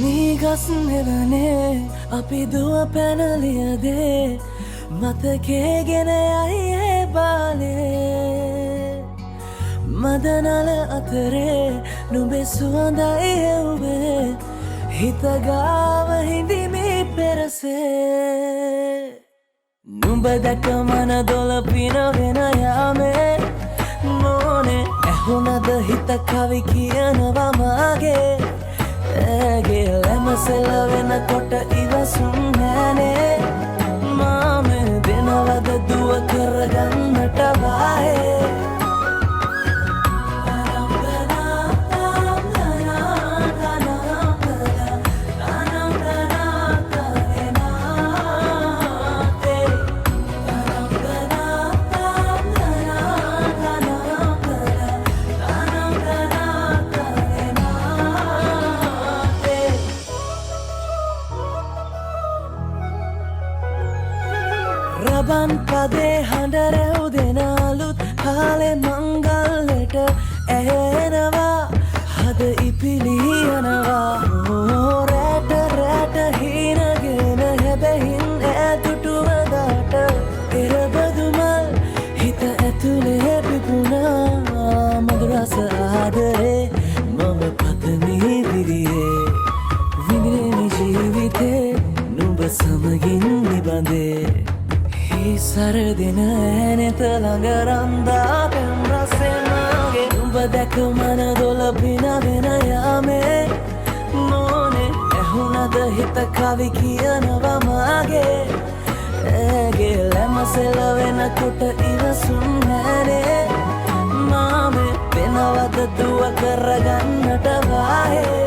ನೀಗಸ್ ನೆಲನೆ ಅಪಿದುವ ಪೆನಲಿಯದೆ ಮತಕೇಗೆನೆ ಅಯ್ಯೇ ಬಾಲೆ ಮದನಲ ಅತರೆ ನುಬೆ ಸುವಂದೈಯುವೆ ಹಿತಗಾವ ಹಿಂದಿ ಮೀ ಪೆರಸೆ ನುಬದಕ ಮನದೊಲಪಿನ ವಿನಯಾಮೆ ನೋನೆ ಎಹುನದ ಹಿತ ಕವಿ ಕಿಯನವ ಮಾಗೆ ඇගේ ලැමසෙලවෙන කොට ඉවසුම් නෑනේ මාමෙ දෙනවද දුව කරගන්නට වායේ රබන් පදේ හඬරැව් දෙනාලුත් කාලෙ මංගල්ලට ඇහෙනවා හද ඉපිලියනවා රැට රැට හීනගෙන හැබැහින් ඇතුටුවදාට එරබදුමල් හිත ඇතුලේ පිපුණා මදුරස ආදරේ මම පතමී දිරියේ විඳින ජීවිතේ නුඹ සමගින් නිබඳේ සරදින ඇනෙත ළඟරන්දා පෙම් රසෙනගේ නුඹ දැක මනදොල පිනවෙන යාමේ නෝනේ ඇහුනද හිත කවි කියනවා මාගේ ඇගේ ලැමසෙල වෙනකොට ඉවසුම් නෑනේ මාමේ වෙනවද දුව කරගන්නට වායේ